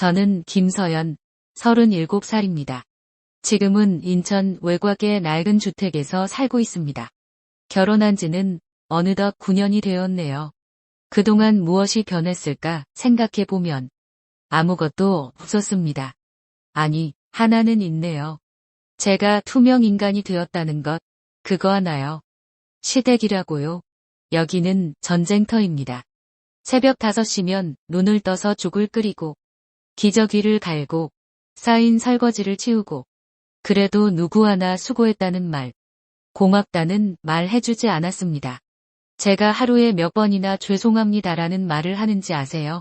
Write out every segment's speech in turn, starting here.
저는 김서연, 37살입니다. 지금은 인천 외곽의 낡은 주택에서 살고 있습니다. 결혼한 지는 어느덧 9년이 되었네요. 그동안 무엇이 변했을까 생각해보면 아무것도 없었습니다. 아니, 하나는 있네요. 제가 투명 인간이 되었다는 것, 그거 하나요. 시댁이라고요. 여기는 전쟁터입니다. 새벽 5시면 눈을 떠서 죽을 끓이고 기저귀를 갈고 쌓인 설거지를 치우고 그래도 누구 하나 수고했다는 말, 고맙다는 말 해주지 않았습니다. 제가 하루에 몇 번이나 죄송합니다라는 말을 하는지 아세요?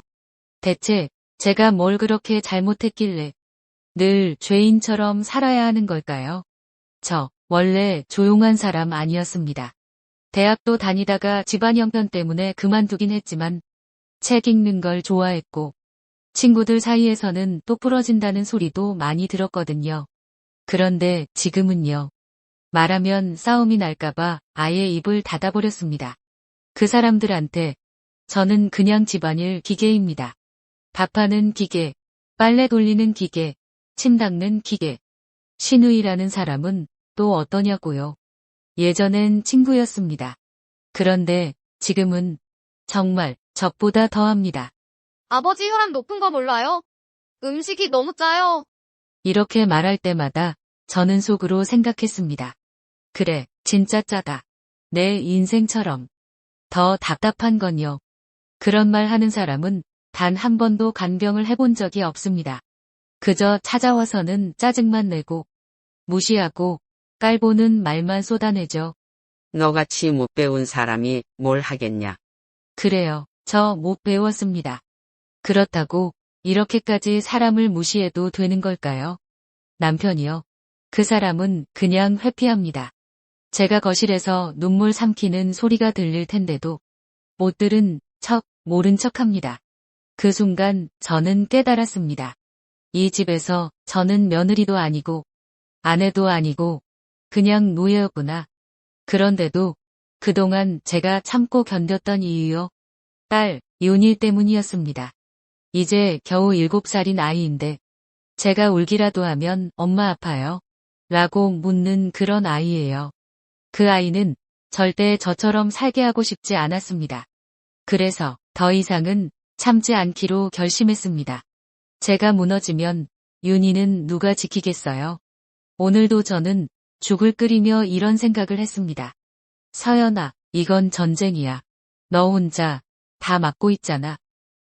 대체 제가 뭘 그렇게 잘못했길래 늘 죄인처럼 살아야 하는 걸까요? 저 원래 조용한 사람 아니었습니다. 대학도 다니다가 집안 형편 때문에 그만두긴 했지만 책 읽는 걸 좋아했고 친구들 사이에서는 또 부러진다는 소리도 많이 들었거든요. 그런데 지금은요. 말하면 싸움이 날까봐 아예 입을 닫아버렸습니다. 그 사람들한테 저는 그냥 집안일 기계입니다. 밥하는 기계, 빨래 돌리는 기계, 침 닦는 기계. 신우이라는 사람은 또 어떠냐고요. 예전엔 친구였습니다. 그런데 지금은 정말 적보다 더합니다. 아버지 혈압 높은 거 몰라요? 음식이 너무 짜요. 이렇게 말할 때마다 저는 속으로 생각했습니다. 그래, 진짜 짜다. 내 인생처럼. 더 답답한 건요. 그런 말 하는 사람은 단 한 번도 간병을 해본 적이 없습니다. 그저 찾아와서는 짜증만 내고 무시하고 깔보는 말만 쏟아내죠. 너같이 못 배운 사람이 뭘 하겠냐. 그래요. 저 못 배웠습니다. 그렇다고 이렇게까지 사람을 무시해도 되는 걸까요? 남편이요. 그 사람은 그냥 회피합니다. 제가 거실에서 눈물 삼키는 소리가 들릴 텐데도 못 들은 척, 모른 척합니다. 그 순간 저는 깨달았습니다. 이 집에서 저는 며느리도 아니고 아내도 아니고 그냥 노예였구나. 그런데도 그동안 제가 참고 견뎠던 이유요. 딸, 윤희 때문이었습니다. 이제 겨우 7살인 아이인데 제가 울기라도 하면 엄마 아파요? 라고 묻는 그런 아이예요. 그 아이는 절대 저처럼 살게 하고 싶지 않았습니다. 그래서 더 이상은 참지 않기로 결심했습니다. 제가 무너지면 윤희는 누가 지키겠어요? 오늘도 저는 죽을 끓이며 이런 생각을 했습니다. 서연아, 이건 전쟁이야. 너 혼자 다 막고 있잖아.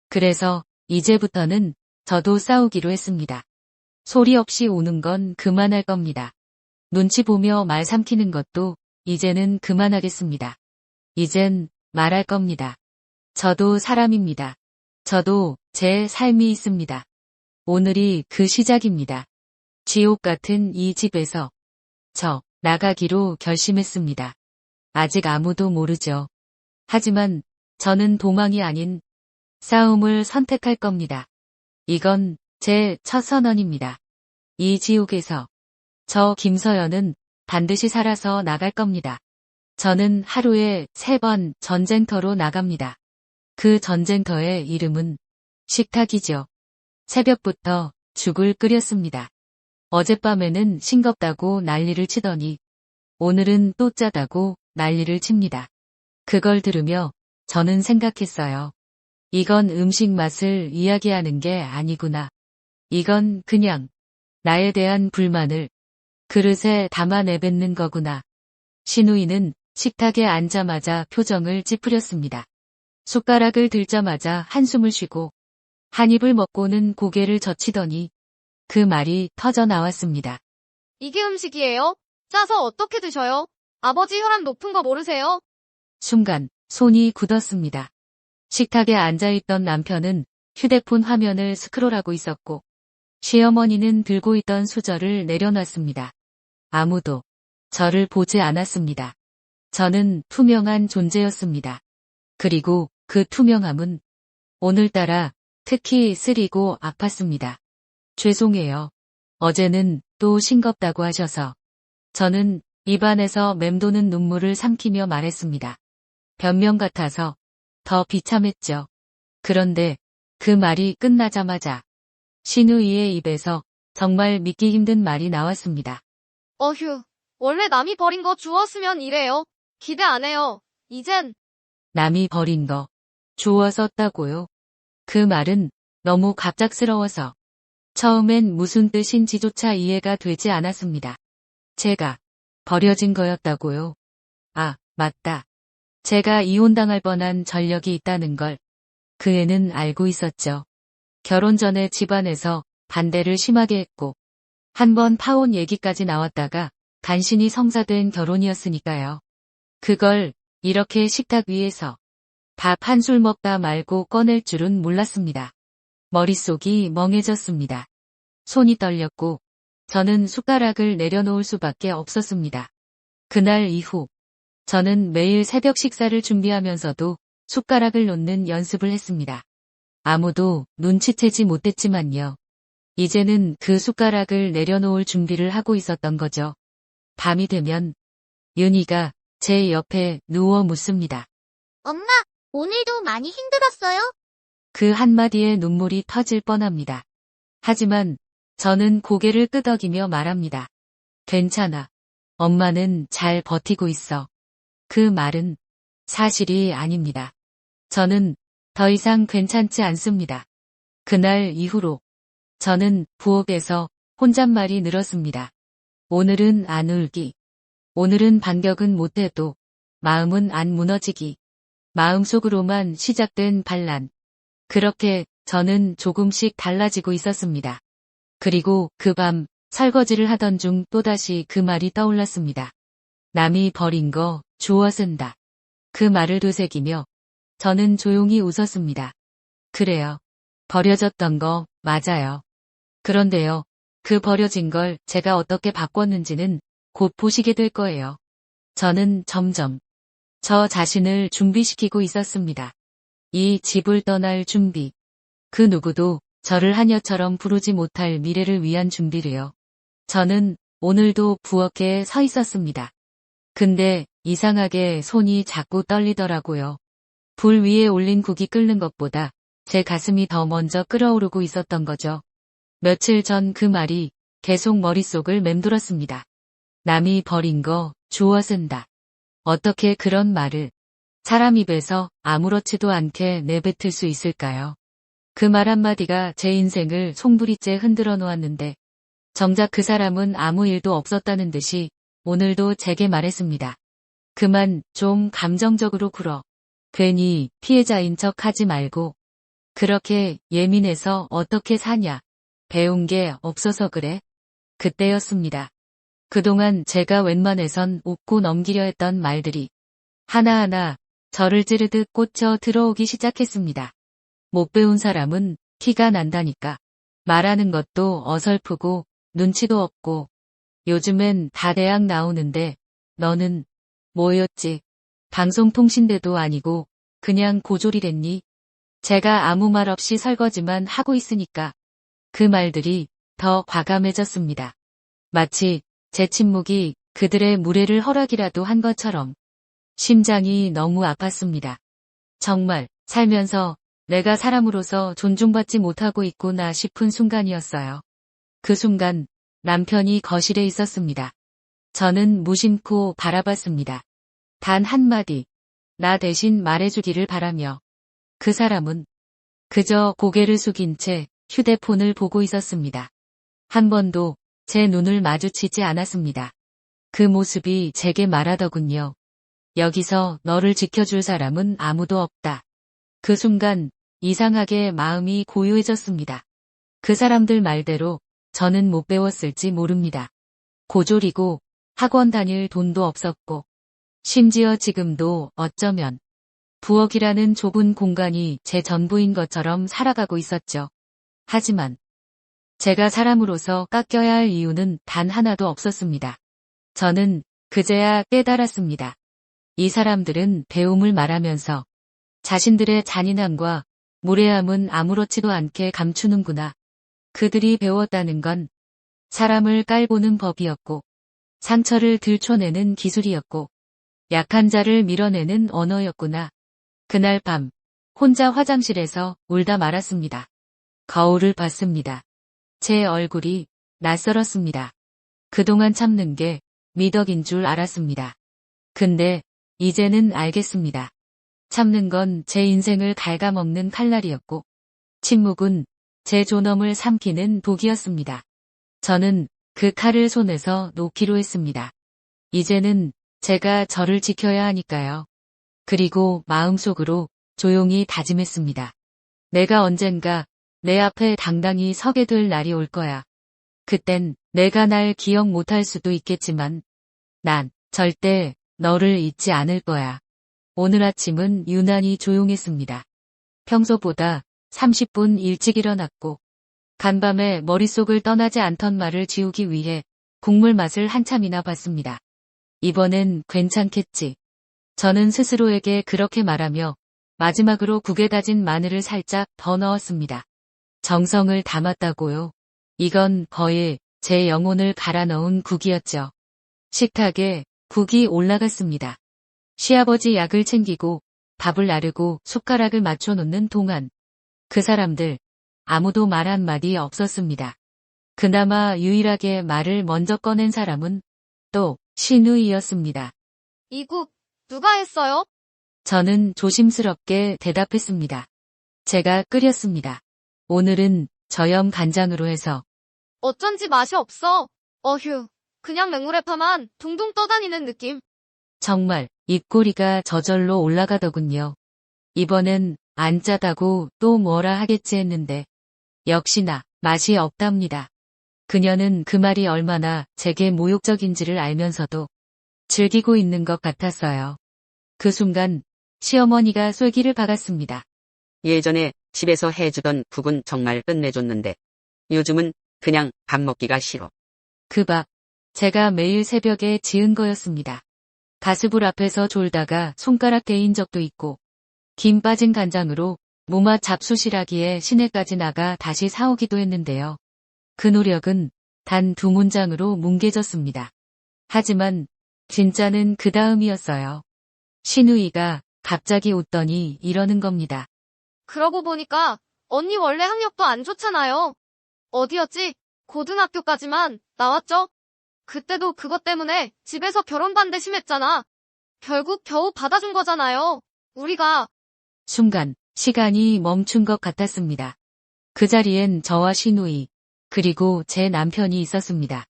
그래서 이제부터는 저도 싸우기로 했습니다. 소리 없이 우는 건 그만할 겁니다. 눈치 보며 말 삼키는 것도 이제는 그만하겠습니다. 이젠 말할 겁니다. 저도 사람입니다. 저도 제 삶이 있습니다. 오늘이 그 시작입니다. 지옥 같은 이 집에서 저 나가기로 결심했습니다. 아직 아무도 모르죠. 하지만 저는 도망이 아닌 싸움을 선택할 겁니다. 이건 제 첫 선언입니다. 이 지옥에서 저 김서연은 반드시 살아서 나갈 겁니다. 저는 하루에 3번 전쟁터로 나갑니다. 그 전쟁터의 이름은 식탁이죠. 새벽부터 죽을 끓였습니다. 어젯밤에는 싱겁다고 난리를 치더니 오늘은 또 짜다고 난리를 칩니다. 그걸 들으며 저는 생각했어요. 이건 음식 맛을 이야기하는 게 아니구나. 이건 그냥 나에 대한 불만을 그릇에 담아 내뱉는 거구나. 신우이는 식탁에 앉자마자 표정을 찌푸렸습니다. 숟가락을 들자마자 한숨을 쉬고 한 입을 먹고는 고개를 젖히더니 그 말이 터져 나왔습니다. 이게 음식이에요? 짜서 어떻게 드셔요? 아버지 혈압 높은 거 모르세요? 순간 손이 굳었습니다. 식탁에 앉아있던 남편은 휴대폰 화면을 스크롤하고 있었고 시어머니는 들고 있던 수저를 내려놨습니다. 아무도 저를 보지 않았습니다. 저는 투명한 존재였습니다. 그리고 그 투명함은 오늘따라 특히 쓰리고 아팠습니다. 죄송해요. 어제는 또 싱겁다고 하셔서. 저는 입안에서 맴도는 눈물을 삼키며 말했습니다. 변명 같아서 더 비참했죠. 그런데 그 말이 끝나자마자 신우이의 입에서 정말 믿기 힘든 말이 나왔습니다. 어휴, 원래 남이 버린 거 주웠으면 이래요. 기대 안 해요. 이젠 남이 버린 거 주워 썼다고요. 그 말은 너무 갑작스러워서 처음엔 무슨 뜻인지조차 이해가 되지 않았습니다. 제가 버려진 거였다고요. 아, 맞다. 제가 이혼당할 뻔한 전력이 있다는 걸 그 애는 알고 있었죠. 결혼 전에 집안에서 반대를 심하게 했고 한번 파혼 얘기까지 나왔다가 간신히 성사된 결혼이었으니까요. 그걸 이렇게 식탁 위에서 밥 한 술 먹다 말고 꺼낼 줄은 몰랐습니다. 머릿속이 멍해졌습니다. 손이 떨렸고 저는 숟가락을 내려놓을 수밖에 없었습니다. 그날 이후 저는 매일 새벽 식사를 준비하면서도 숟가락을 놓는 연습을 했습니다. 아무도 눈치채지 못했지만요. 이제는 그 숟가락을 내려놓을 준비를 하고 있었던 거죠. 밤이 되면 윤희가 제 옆에 누워 묻습니다. 엄마, 오늘도 많이 힘들었어요? 그 한마디에 눈물이 터질 뻔합니다. 하지만 저는 고개를 끄덕이며 말합니다. 괜찮아. 엄마는 잘 버티고 있어. 그 말은 사실이 아닙니다. 저는 더 이상 괜찮지 않습니다. 그날 이후로 저는 부엌에서 혼잣말이 늘었습니다. 오늘은 안 울기. 오늘은 반격은 못해도 마음은 안 무너지기. 마음속으로만 시작된 반란. 그렇게 저는 조금씩 달라지고 있었습니다. 그리고 그 밤 설거지를 하던 중 또다시 그 말이 떠올랐습니다. 남이 버린 거 주워 쓴다. 그 말을 되새기며 저는 조용히 웃었습니다. 그래요. 버려졌던 거 맞아요. 그런데요. 그 버려진 걸 제가 어떻게 바꿨는지는 곧 보시게 될 거예요. 저는 점점 저 자신을 준비시키고 있었습니다. 이 집을 떠날 준비. 그 누구도 저를 하녀처럼 부르지 못할 미래를 위한 준비를요. 저는 오늘도 부엌에 서 있었습니다. 근데 이상하게 손이 자꾸 떨리더라고요. 불 위에 올린 국이 끓는 것보다 제 가슴이 더 먼저 끓어오르고 있었던 거죠. 며칠 전 그 말이 계속 머릿속을 맴돌았습니다. 남이 버린 거 주워 쓴다. 어떻게 그런 말을 사람 입에서 아무렇지도 않게 내뱉을 수 있을까요? 그 말 한마디가 제 인생을 송두리째 흔들어 놓았는데 정작 그 사람은 아무 일도 없었다는 듯이 오늘도 제게 말했습니다. 그만 좀 감정적으로 굴어. 괜히 피해자인 척 하지 말고. 그렇게 예민해서 어떻게 사냐. 배운 게 없어서 그래. 그때였습니다. 그동안 제가 웬만해선 웃고 넘기려 했던 말들이 하나하나 저를 찌르듯 꽂혀 들어오기 시작했습니다. 못 배운 사람은 티가 난다니까. 말하는 것도 어설프고 눈치도 없고 요즘엔 다 대학 나오는데 너는 뭐였지? 방송통신대도 아니고 그냥 고졸이랬니? 제가 아무 말 없이 설거지만 하고 있으니까 그 말들이 더 과감해졌습니다. 마치 제 침묵이 그들의 무례를 허락이라도 한 것처럼 심장이 너무 아팠습니다. 정말 살면서 내가 사람으로서 존중받지 못하고 있구나 싶은 순간이었어요. 그 순간 남편이 거실에 있었습니다. 저는 무심코 바라봤습니다. 단 한마디, 나 대신 말해주기를 바라며 그 사람은 그저 고개를 숙인 채 휴대폰을 보고 있었습니다. 한 번도 제 눈을 마주치지 않았습니다. 그 모습이 제게 말하더군요. 여기서 너를 지켜줄 사람은 아무도 없다. 그 순간 이상하게 마음이 고요해졌습니다. 그 사람들 말대로 저는 못 배웠을지 모릅니다. 고졸이고 학원 다닐 돈도 없었고 심지어 지금도 어쩌면 부엌이라는 좁은 공간이 제 전부인 것처럼 살아가고 있었죠. 하지만 제가 사람으로서 깎여야 할 이유는 단 하나도 없었습니다. 저는 그제야 깨달았습니다. 이 사람들은 배움을 말하면서 자신들의 잔인함과 무례함은 아무렇지도 않게 감추는구나. 그들이 배웠다는 건 사람을 깔보는 법이었고 상처를 들춰내는 기술이었고 약한 자를 밀어내는 언어였구나. 그날 밤 혼자 화장실에서 울다 말았습니다. 거울을 봤습니다. 제 얼굴이 낯설었습니다. 그동안 참는 게 미덕인 줄 알았습니다. 근데 이제는 알겠습니다. 참는 건 제 인생을 갉아먹는 칼날이었고 침묵은 제 존엄을 삼키는 독이었습니다. 저는 그 칼을 손에서 놓기로 했습니다. 이제는 제가 저를 지켜야 하니까요. 그리고 마음속으로 조용히 다짐했습니다. 내가 언젠가 내 앞에 당당히 서게 될 날이 올 거야. 그땐 내가 날 기억 못할 수도 있겠지만 난 절대 너를 잊지 않을 거야. 오늘 아침은 유난히 조용했습니다. 평소보다 30분 일찍 일어났고 간밤에 머릿속을 떠나지 않던 말을 지우기 위해 국물 맛을 한참이나 봤습니다. 이번엔 괜찮겠지. 저는 스스로에게 그렇게 말하며 마지막으로 국에 다진 마늘을 살짝 더 넣었습니다. 정성을 담았다고요. 이건 거의 제 영혼을 갈아 넣은 국이었죠. 식탁에 국이 올라갔습니다. 시아버지 약을 챙기고 밥을 나르고 숟가락을 맞춰 놓는 동안 그 사람들 아무도 말 한마디 없었습니다. 그나마 유일하게 말을 먼저 꺼낸 사람은 또 신우이였습니다. 이 국 누가 했어요? 저는 조심스럽게 대답했습니다. 제가 끓였습니다. 오늘은 저염 간장으로 해서 어쩐지 맛이 없어. 어휴, 그냥 맹물에 파만 둥둥 떠다니는 느낌. 정말 입꼬리가 저절로 올라가더군요. 이번엔 안 짜다고 또 뭐라 하겠지 했는데 역시나 맛이 없답니다. 그녀는 그 말이 얼마나 제게 모욕적인지를 알면서도 즐기고 있는 것 같았어요. 그 순간 시어머니가 쐐기를 박았습니다. 예전에 집에서 해주던 국은 정말 끝내줬는데 요즘은 그냥 밥 먹기가 싫어. 그 밥, 제가 매일 새벽에 지은 거였습니다. 가스불 앞에서 졸다가 손가락 데인 적도 있고 김 빠진 간장으로 무맛 잡수시라기에 시내까지 나가 다시 사오기도 했는데요. 그 노력은 단 2문장으로 뭉개졌습니다. 하지만 진짜는 그 다음이었어요. 신우이가 갑자기 웃더니 이러는 겁니다. 그러고 보니까 언니 원래 학력도 안 좋잖아요. 어디였지? 고등학교까지만 나왔죠? 그때도 그것 때문에 집에서 결혼 반대 심했잖아. 결국 겨우 받아준 거잖아요. 우리가. 순간 시간이 멈춘 것 같았습니다. 그 자리엔 저와 신우이 그리고 제 남편이 있었습니다.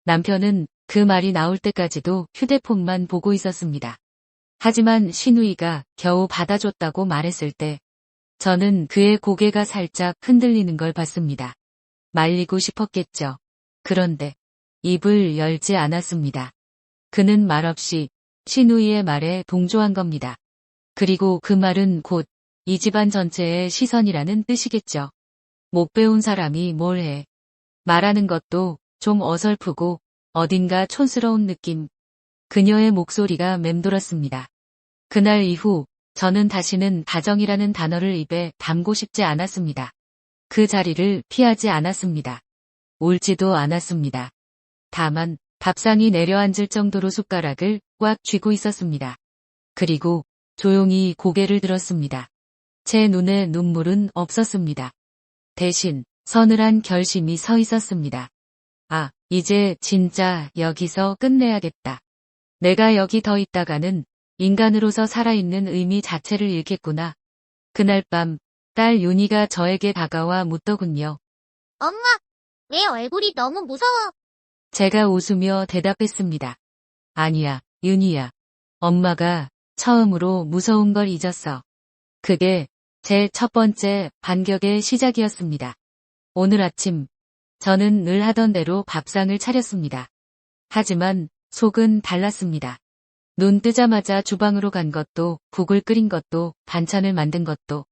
남편은 그 말이 나올 때까지도 휴대폰만 보고 있었습니다. 하지만 신우이가 겨우 받아줬다고 말했을 때 저는 그의 고개가 살짝 흔들리는 걸 봤습니다. 말리고 싶었겠죠. 그런데 입을 열지 않았습니다. 그는 말없이 신우이의 말에 동조한 겁니다. 그리고 그 말은 곧 이 집안 전체의 시선이라는 뜻이겠죠. 못 배운 사람이 뭘 해. 말하는 것도 좀 어설프고 어딘가 촌스러운 느낌. 그녀의 목소리가 맴돌았습니다. 그날 이후 저는 다시는 가정이라는 단어를 입에 담고 싶지 않았습니다. 그 자리를 피하지 않았습니다. 울지도 않았습니다. 다만 밥상이 내려앉을 정도로 숟가락을 꽉 쥐고 있었습니다. 그리고 조용히 고개를 들었습니다. 제 눈에 눈물은 없었습니다. 대신 서늘한 결심이 서 있었습니다. 아, 이제 진짜 여기서 끝내야겠다. 내가 여기 더 있다가는 인간으로서 살아있는 의미 자체를 잃겠구나. 그날 밤 딸 윤희가 저에게 다가와 묻더군요. 엄마, 왜 얼굴이 너무 무서워? 제가 웃으며 대답했습니다. 아니야, 윤희야. 엄마가 처음으로 무서운 걸 잊었어. 그게 제 첫 번째 반격의 시작이었습니다. 오늘 아침 저는 늘 하던 대로 밥상을 차렸습니다. 하지만 속은 달랐습니다. 눈 뜨자마자 주방으로 간 것도 국을 끓인 것도 반찬을 만든 것도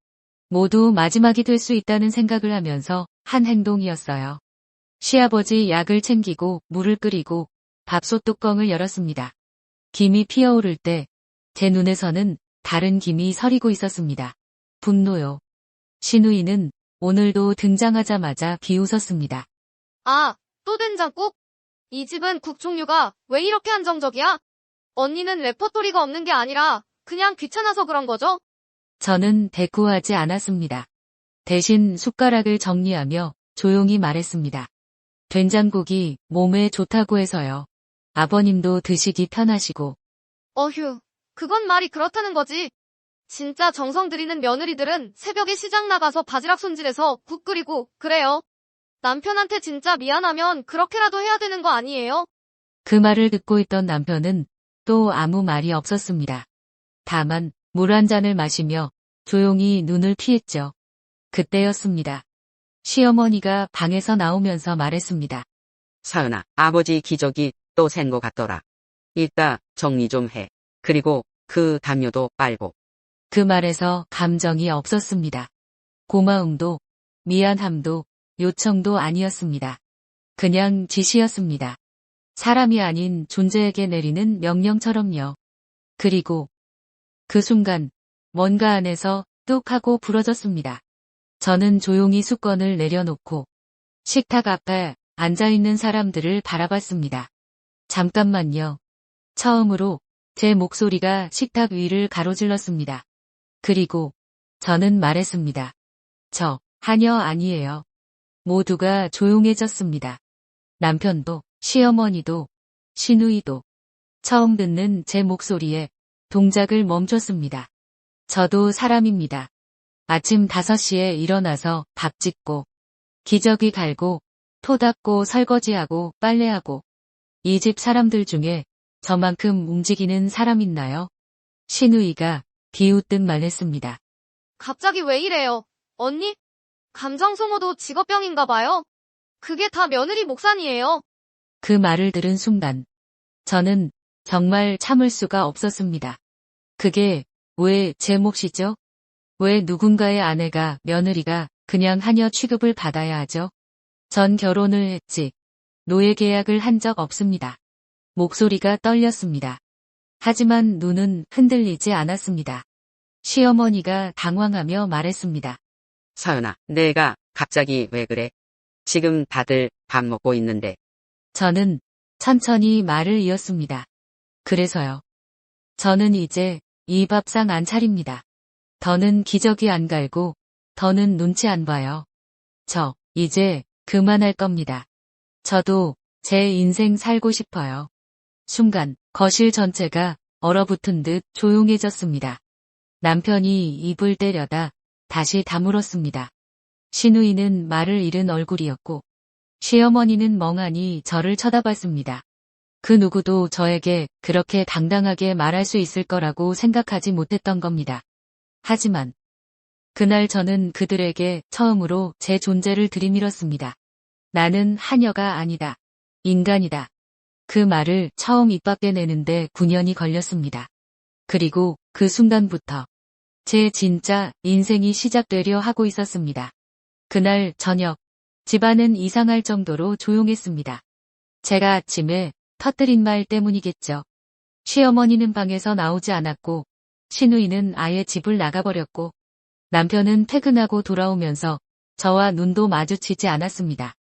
모두 마지막이 될 수 있다는 생각을 하면서 한 행동이었어요. 시아버지 약을 챙기고 물을 끓이고 밥솥 뚜껑을 열었습니다. 김이 피어오를 때 제 눈에서는 다른 김이 서리고 있었습니다. 분노요. 신우이는 오늘도 등장하자마자 비웃었습니다. 아, 또 된장국? 이 집은 국 종류가 왜 이렇게 한정적이야? 언니는 레퍼토리가 없는 게 아니라 그냥 귀찮아서 그런 거죠? 저는 대꾸하지 않았습니다. 대신 숟가락을 정리하며 조용히 말했습니다. 된장국이 몸에 좋다고 해서요. 아버님도 드시기 편하시고. 어휴, 그건 말이 그렇다는 거지. 진짜 정성 들이는 며느리들은 새벽에 시장 나가서 바지락 손질해서 국 끓이고 그래요. 남편한테 진짜 미안하면 그렇게라도 해야 되는 거 아니에요? 그 말을 듣고 있던 남편은 또 아무 말이 없었습니다. 다만 물 한 잔을 마시며 조용히 눈을 피했죠. 그때였습니다. 시어머니가 방에서 나오면서 말했습니다. 사은아, 아버지 기저귀 또 샌 거 같더라. 이따 정리 좀 해. 그리고 그 담요도 빨고. 그 말에서 감정이 없었습니다. 고마움도 미안함도 요청도 아니었습니다. 그냥 지시였습니다. 사람이 아닌 존재에게 내리는 명령처럼요. 그리고 그 순간 뭔가 안에서 뚝 하고 부러졌습니다. 저는 조용히 수건을 내려놓고 식탁 앞에 앉아있는 사람들을 바라봤습니다. 잠깐만요. 처음으로 제 목소리가 식탁 위를 가로질렀습니다. 그리고 저는 말했습니다. 저 하녀 아니에요. 모두가 조용해졌습니다. 남편도, 시어머니도, 시누이도 처음 듣는 제 목소리에 동작을 멈췄습니다. 저도 사람입니다. 아침 5시에 일어나서 밥 짓고, 기저귀 갈고, 토 닦고 설거지하고 빨래하고, 이 집 사람들 중에 저만큼 움직이는 사람 있나요? 시누이가 비웃듯 말했습니다. 갑자기 왜 이래요? 언니? 감정 소모도 직업병인가 봐요. 그게 다 며느리 몫아니에요. 그 말을 들은 순간 저는 정말 참을 수가 없었습니다. 그게 왜 제 몫이죠? 왜 누군가의 아내가, 며느리가 그냥 하녀 취급을 받아야 하죠? 전 결혼을 했지 노예 계약을 한 적 없습니다. 목소리가 떨렸습니다. 하지만 눈은 흔들리지 않았습니다. 시어머니가 당황하며 말했습니다. 사은아, 내가 갑자기 왜 그래? 지금 다들 밥 먹고 있는데. 저는 천천히 말을 이었습니다. 그래서요. 저는 이제 이 밥상 안 차립니다. 더는 기저귀 안 갈고, 더는 눈치 안 봐요. 저 이제 그만할 겁니다. 저도 제 인생 살고 싶어요. 순간 거실 전체가 얼어붙은 듯 조용해졌습니다. 남편이 입을 때려다 다시 다물었습니다. 시누이는 말을 잃은 얼굴이었고 시어머니는 멍하니 저를 쳐다봤습니다. 그 누구도 저에게 그렇게 당당하게 말할 수 있을 거라고 생각하지 못했던 겁니다. 하지만 그날 저는 그들에게 처음으로 제 존재를 들이밀었습니다. 나는 하녀가 아니다. 인간이다. 그 말을 처음 입 밖에 내는데 9년이 걸렸습니다. 그리고 그 순간부터 제 진짜 인생이 시작되려 하고 있었습니다. 그날 저녁, 집안은 이상할 정도로 조용했습니다. 제가 아침에 터뜨린 말 때문이겠죠. 시어머니는 방에서 나오지 않았고, 시누이는 아예 집을 나가버렸고, 남편은 퇴근하고 돌아오면서 저와 눈도 마주치지 않았습니다.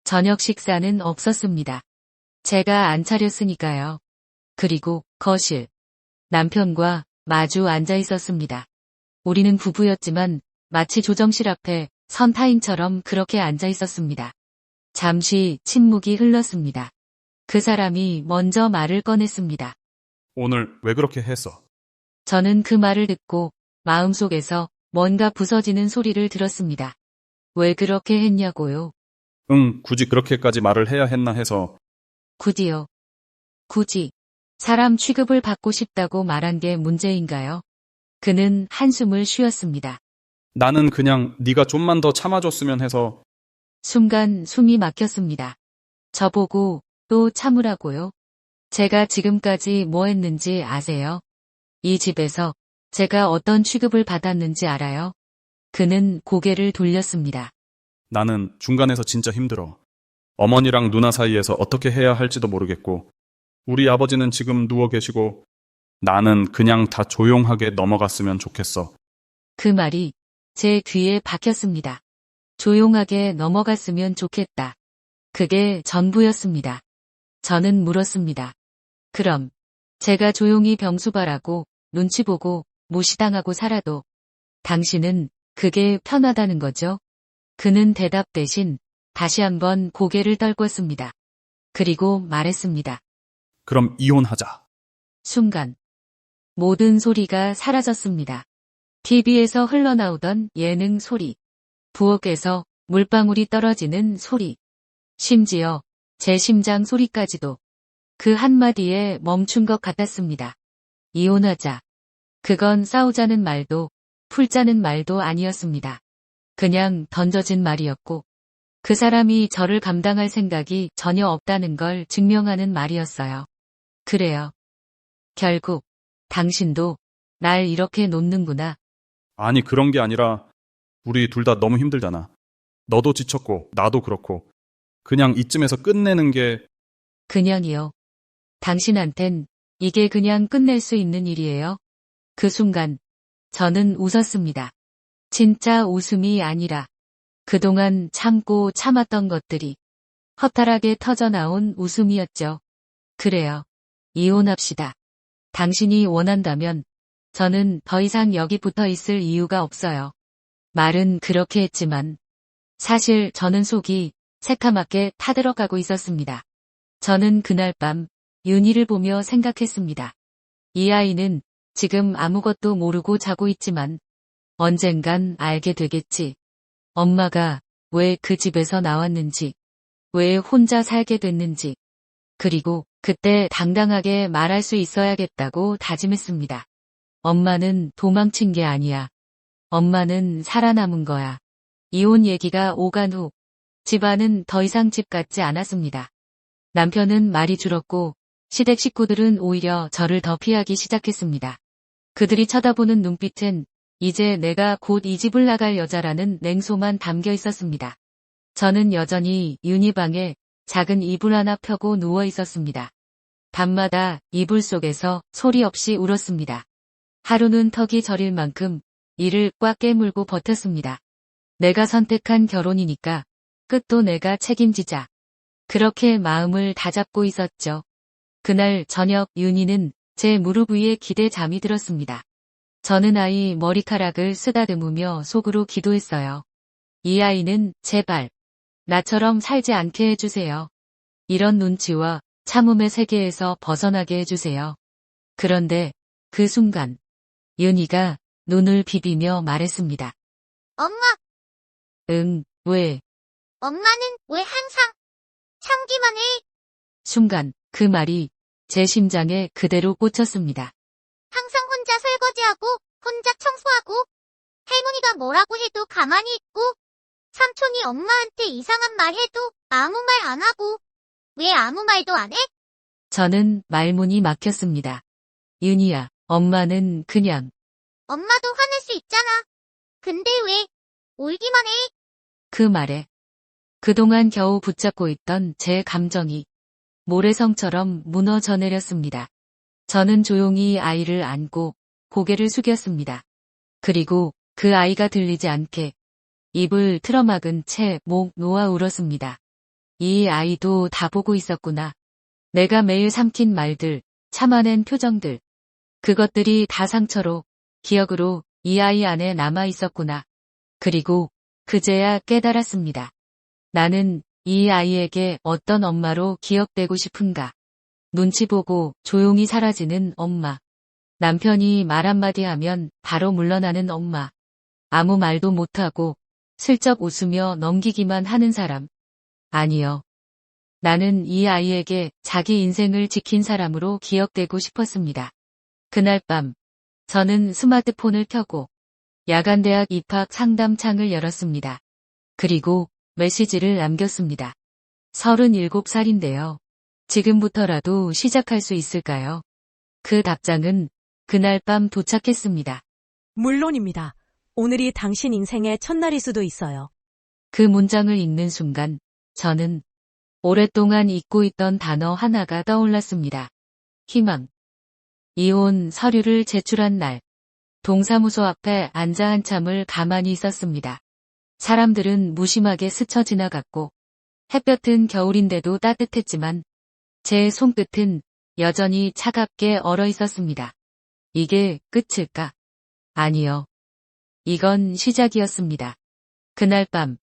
저녁 식사는 없었습니다. 제가 안 차렸으니까요. 그리고 거실. 남편과 마주 앉아 있었습니다. 우리는 부부였지만 마치 조정실 앞에 선 타인처럼 그렇게 앉아 있었습니다. 잠시 침묵이 흘렀습니다. 그 사람이 먼저 말을 꺼냈습니다. 오늘 왜 그렇게 했어? 저는 그 말을 듣고 마음속에서 뭔가 부서지는 소리를 들었습니다. 왜 그렇게 했냐고요? 굳이 그렇게까지 말을 해야 했나 해서. 굳이요. 굳이. 사람 취급을 받고 싶다고 말한 게 문제인가요? 그는 한숨을 쉬었습니다. 나는 그냥 네가 좀만 더 참아줬으면 해서. 순간 숨이 막혔습니다. 저보고 또 참으라고요? 제가 지금까지 뭐 했는지 아세요? 이 집에서 제가 어떤 취급을 받았는지 알아요? 그는 고개를 돌렸습니다. 나는 중간에서 진짜 힘들어. 어머니랑 누나 사이에서 어떻게 해야 할지도 모르겠고, 우리 아버지는 지금 누워 계시고, 나는 그냥 다 조용하게 넘어갔으면 좋겠어. 그 말이 제 귀에 박혔습니다. 조용하게 넘어갔으면 좋겠다. 그게 전부였습니다. 저는 물었습니다. 그럼 제가 조용히 병수발하고 눈치 보고 무시당하고 살아도 당신은 그게 편하다는 거죠? 그는 대답 대신 다시 한번 고개를 떨궜습니다. 그리고 말했습니다. 그럼 이혼하자. 순간 모든 소리가 사라졌습니다. TV에서 흘러나오던 예능 소리, 부엌에서 물방울이 떨어지는 소리, 심지어 제 심장 소리까지도 그 한마디에 멈춘 것 같았습니다. 이혼하자. 그건 싸우자는 말도 풀자는 말도 아니었습니다. 그냥 던져진 말이었고 그 사람이 저를 감당할 생각이 전혀 없다는 걸 증명하는 말이었어요. 그래요. 결국 당신도 날 이렇게 놓는구나. 아니, 그런 게 아니라 우리 둘 다 너무 힘들잖아. 너도 지쳤고 나도 그렇고 그냥 이쯤에서 끝내는 게 그냥이요. 당신한텐 이게 그냥 끝낼 수 있는 일이에요. 그 순간 저는 웃었습니다. 진짜 웃음이 아니라 그동안 참고 참았던 것들이 허탈하게 터져나온 웃음이었죠. 그래요. 이혼합시다. 당신이 원한다면 저는 더 이상 여기 붙어 있을 이유가 없어요. 말은 그렇게 했지만 사실 저는 속이 새카맣게 타들어가고 있었습니다. 저는 그날 밤 윤희를 보며 생각했습니다. 이 아이는 지금 아무것도 모르고 자고 있지만 언젠간 알게 되겠지. 엄마가 왜 그 집에서 나왔는지, 왜 혼자 살게 됐는지, 그리고 그때 당당하게 말할 수 있어야겠다고 다짐했습니다. 엄마는 도망친 게 아니야. 엄마는 살아남은 거야. 이혼 얘기가 오간 후 집안은 더 이상 집 같지 않았습니다. 남편은 말이 줄었고 시댁 식구들은 오히려 저를 더 피하기 시작했습니다. 그들이 쳐다보는 눈빛은 이제 내가 곧 이 집을 나갈 여자라는 냉소만 담겨 있었습니다. 저는 여전히 윤희 방에 작은 이불 하나 펴고 누워 있었습니다. 밤마다 이불 속에서 소리 없이 울었습니다. 하루는 턱이 저릴 만큼 이를 꽉 깨물고 버텼습니다. 내가 선택한 결혼이니까 끝도 내가 책임지자. 그렇게 마음을 다잡고 있었죠. 그날 저녁 윤희는 제 무릎 위에 기대 잠이 들었습니다. 저는 아이 머리카락을 쓰다듬으며 속으로 기도했어요. 이 아이는 제발 나처럼 살지 않게 해주세요. 이런 눈치와 참음의 세계에서 벗어나게 해주세요. 그런데 그 순간 윤희가 눈을 비비며 말했습니다. 엄마, 응, 왜? 엄마는 왜 항상 참기만 해? 순간 그 말이 제 심장에 그대로 꽂혔습니다. 항상 혼자 설거지하고, 혼자 청소하고, 할머니가 뭐라고 해도 가만히 있고, 삼촌이 엄마한테 이상한 말 해도 아무 말 안 하고, 왜 아무 말도 안 해? 저는 말문이 막혔습니다. 윤희야, 엄마는 그냥 엄마도 화낼 수 있잖아. 근데 왜 울기만 해? 그 말에 그동안 겨우 붙잡고 있던 제 감정이 모래성처럼 무너져 내렸습니다. 저는 조용히 아이를 안고 고개를 숙였습니다. 그리고 그 아이가 들리지 않게 입을 틀어막은 채 목 놓아 울었습니다. 이 아이도 다 보고 있었구나. 내가 매일 삼킨 말들, 참아낸 표정들. 그것들이 다 상처로, 기억으로 이 아이 안에 남아 있었구나. 그리고 그제야 깨달았습니다. 나는 이 아이에게 어떤 엄마로 기억되고 싶은가. 눈치 보고 조용히 사라지는 엄마. 남편이 말 한마디 하면 바로 물러나는 엄마. 아무 말도 못하고 슬쩍 웃으며 넘기기만 하는 사람. 아니요. 나는 이 아이에게 자기 인생을 지킨 사람으로 기억되고 싶었습니다. 그날 밤, 저는 스마트폰을 켜고 야간대학 입학 상담창을 열었습니다. 그리고 메시지를 남겼습니다. 37살인데요. 지금부터라도 시작할 수 있을까요? 그 답장은 그날 밤 도착했습니다. 물론입니다. 오늘이 당신 인생의 첫날일 수도 있어요. 그 문장을 읽는 순간 저는 오랫동안 잊고 있던 단어 하나가 떠올랐습니다. 희망. 이혼 서류를 제출한 날, 동사무소 앞에 앉아 한참을 가만히 있었습니다. 사람들은 무심하게 스쳐 지나갔고 햇볕은 겨울인데도 따뜻했지만 제 손끝은 여전히 차갑게 얼어 있었습니다. 이게 끝일까? 아니요. 이건 시작이었습니다. 그날 밤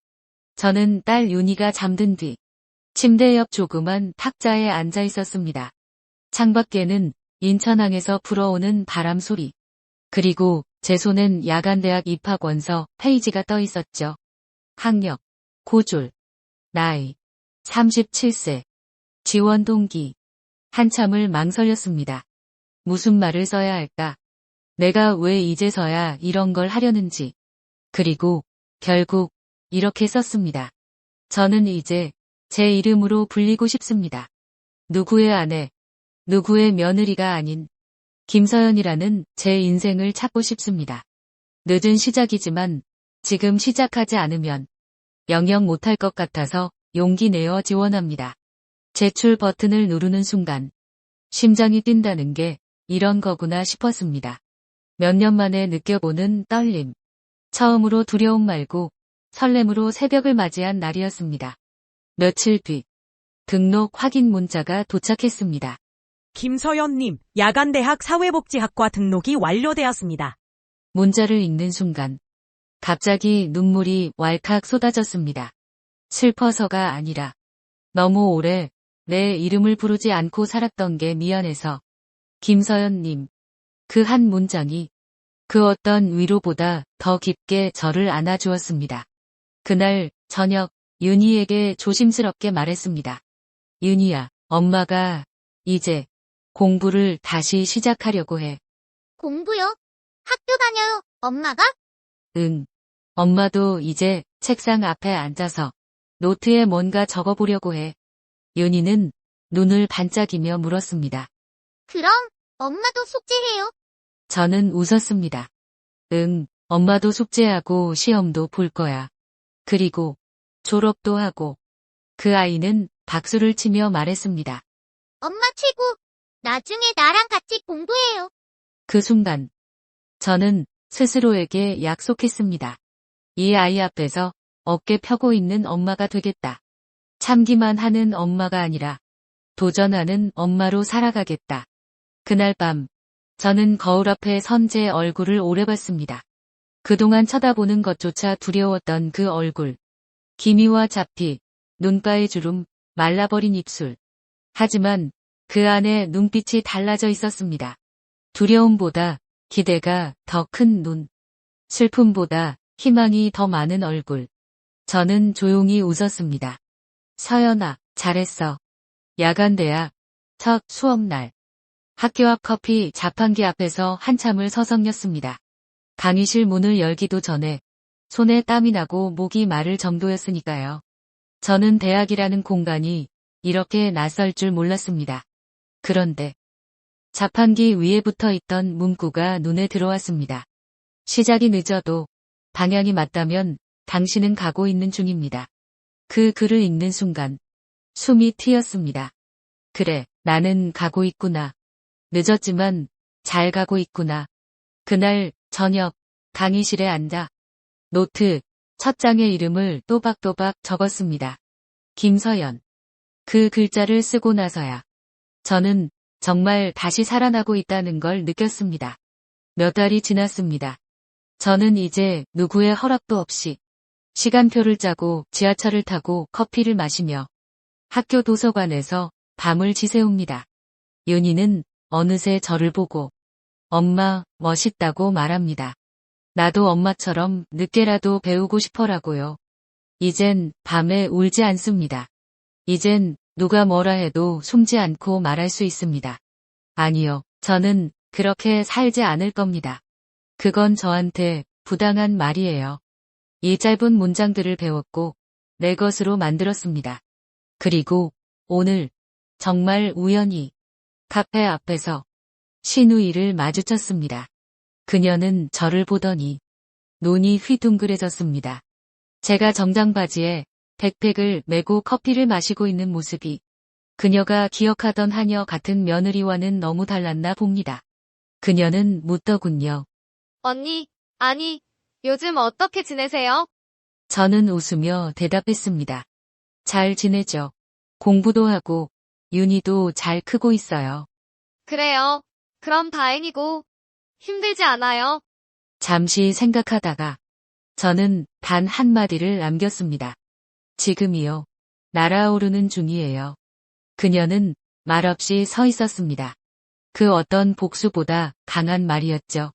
저는 딸 윤희가 잠든 뒤 침대 옆 조그만 탁자에 앉아 있었습니다. 창밖에는 인천항에서 불어오는 바람 소리, 그리고 제 손엔 야간대학 입학원서 페이지가 떠 있었죠. 학력, 고졸, 나이, 37세, 지원 동기. 한참을 망설였습니다. 무슨 말을 써야 할까? 내가 왜 이제서야 이런 걸 하려는지. 그리고 결국 이렇게 썼습니다. 저는 이제 제 이름으로 불리고 싶습니다. 누구의 아내, 누구의 며느리가 아닌 김서연이라는 제 인생을 찾고 싶습니다. 늦은 시작이지만 지금 시작하지 않으면 영영 못할 것 같아서 용기 내어 지원합니다. 제출 버튼을 누르는 순간 심장이 뛴다는 게 이런 거구나 싶었습니다. 몇 년 만에 느껴보는 떨림. 처음으로 두려움 말고 설렘으로 새벽을 맞이한 날이었습니다. 며칠 뒤 등록 확인 문자가 도착했습니다. 김서연님, 야간대학 사회복지학과 등록이 완료되었습니다. 문자를 읽는 순간 갑자기 눈물이 왈칵 쏟아졌습니다. 슬퍼서가 아니라 너무 오래 내 이름을 부르지 않고 살았던 게 미안해서. 김서연님, 그 한 문장이 그 어떤 위로보다 더 깊게 저를 안아주었습니다. 그날 저녁 윤희에게 조심스럽게 말했습니다. 윤희야, 엄마가 이제 공부를 다시 시작하려고 해. 공부요? 학교 다녀요, 엄마가? 응. 엄마도 이제 책상 앞에 앉아서 노트에 뭔가 적어보려고 해. 윤희는 눈을 반짝이며 물었습니다. 그럼 엄마도 숙제해요? 저는 웃었습니다. 응, 엄마도 숙제하고 시험도 볼 거야. 그리고 졸업도 하고. 그 아이는 박수를 치며 말했습니다. 엄마 최고. 나중에 나랑 같이 공부해요. 그 순간 저는 스스로에게 약속했습니다. 이 아이 앞에서 어깨 펴고 있는 엄마가 되겠다. 참기만 하는 엄마가 아니라 도전하는 엄마로 살아가겠다. 그날 밤 저는 거울 앞에 선 제 얼굴을 오래 봤습니다. 그동안 쳐다보는 것조차 두려웠던 그 얼굴. 기미와 잡티, 눈가의 주름, 말라버린 입술. 하지만 그 안에 눈빛이 달라져 있었습니다. 두려움보다 기대가 더 큰 눈. 슬픔보다 희망이 더 많은 얼굴. 저는 조용히 웃었습니다. 서연아, 잘했어. 야간대학 첫 수업날. 학교 앞 커피 자판기 앞에서 한참을 서성였습니다. 강의실 문을 열기도 전에 손에 땀이 나고 목이 마를 정도였으니까요. 저는 대학이라는 공간이 이렇게 낯설 줄 몰랐습니다. 그런데 자판기 위에 붙어 있던 문구가 눈에 들어왔습니다. 시작이 늦어도 방향이 맞다면 당신은 가고 있는 중입니다. 그 글을 읽는 순간 숨이 트였습니다. 그래, 나는 가고 있구나. 늦었지만 잘 가고 있구나. 그날 저녁 강의실에 앉아 노트 첫 장의 이름을 또박또박 적었습니다. 김서연. 그 글자를 쓰고 나서야 저는 정말 다시 살아나고 있다는 걸 느꼈습니다. 몇 달이 지났습니다. 저는 이제 누구의 허락도 없이 시간표를 짜고 지하철을 타고 커피를 마시며 학교 도서관에서 밤을 지새웁니다. 윤희는 어느새 저를 보고 엄마 멋있다고 말합니다. 나도 엄마처럼 늦게라도 배우고 싶어라고요. 이젠 밤에 울지 않습니다. 이젠 누가 뭐라 해도 숨지 않고 말할 수 있습니다. 아니요, 저는 그렇게 살지 않을 겁니다. 그건 저한테 부당한 말이에요. 이 짧은 문장들을 배웠고 내 것으로 만들었습니다. 그리고 오늘 정말 우연히 카페 앞에서 신우이를 마주쳤습니다. 그녀는 저를 보더니 눈이 휘둥그레졌습니다. 제가 정장 바지에 백팩을 메고 커피를 마시고 있는 모습이 그녀가 기억하던 하녀 같은 며느리와는 너무 달랐나 봅니다. 그녀는 묻더군요. 언니, 아니, 요즘 어떻게 지내세요? 저는 웃으며 대답했습니다. 잘 지내죠. 공부도 하고 윤희도 잘 크고 있어요. 그래요. 그럼 다행이고, 힘들지 않아요? 잠시 생각하다가 저는 단 한마디를 남겼습니다. 지금이요. 날아오르는 중이에요. 그녀는 말없이 서 있었습니다. 그 어떤 복수보다 강한 말이었죠.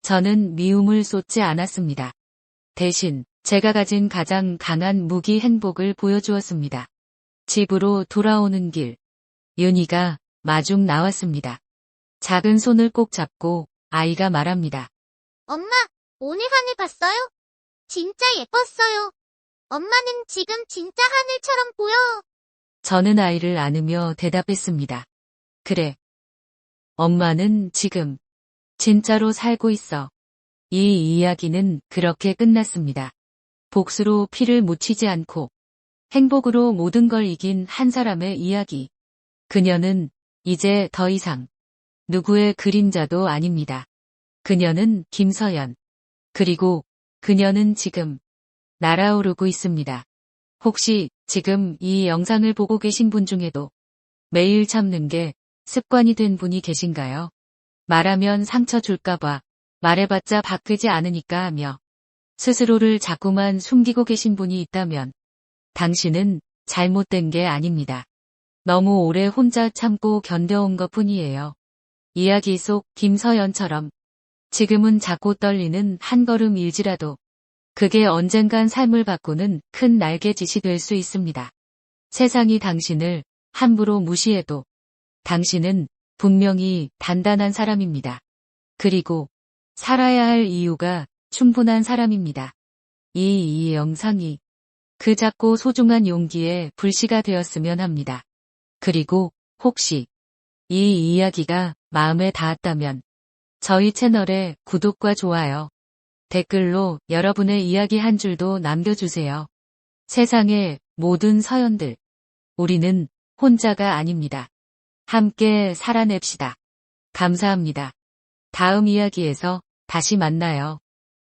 저는 미움을 쏟지 않았습니다. 대신 제가 가진 가장 강한 무기 행복을 보여주었습니다. 집으로 돌아오는 길, 윤희가 마중 나왔습니다. 작은 손을 꼭 잡고 아이가 말합니다. 엄마, 오늘 하늘 봤어요? 진짜 예뻤어요. 엄마는 지금 진짜 하늘처럼 보여. 저는 아이를 안으며 대답했습니다. 그래. 엄마는 지금 진짜로 살고 있어. 이 이야기는 그렇게 끝났습니다. 복수로 피를 묻히지 않고 행복으로 모든 걸 이긴 한 사람의 이야기. 그녀는 이제 더 이상 누구의 그림자도 아닙니다. 그녀는 김서연. 그리고 그녀는 지금 날아오르고 있습니다. 혹시 지금 이 영상을 보고 계신 분 중에도 매일 참는 게 습관이 된 분이 계신가요? 말하면 상처 줄까봐 말해봤자 바뀌지 않으니까 하며 스스로를 자꾸만 숨기고 계신 분이 있다면 당신은 잘못된 게 아닙니다. 너무 오래 혼자 참고 견뎌온 것 뿐이에요. 이야기 속 김서연처럼 지금은 작고 떨리는 한 걸음 일지라도 그게 언젠간 삶을 바꾸는 큰 날개짓이 될 수 있습니다. 세상이 당신을 함부로 무시해도 당신은 분명히 단단한 사람입니다. 그리고 살아야 할 이유가 충분한 사람입니다. 이 영상이 그 작고 소중한 용기에 불씨가 되었으면 합니다. 그리고 혹시 이 이야기가 마음에 닿았다면 저희 채널에 구독과 좋아요, 댓글로 여러분의 이야기 한 줄도 남겨주세요. 세상의 모든 서연들, 우리는 혼자가 아닙니다. 함께 살아냅시다. 감사합니다. 다음 이야기에서 다시 만나요.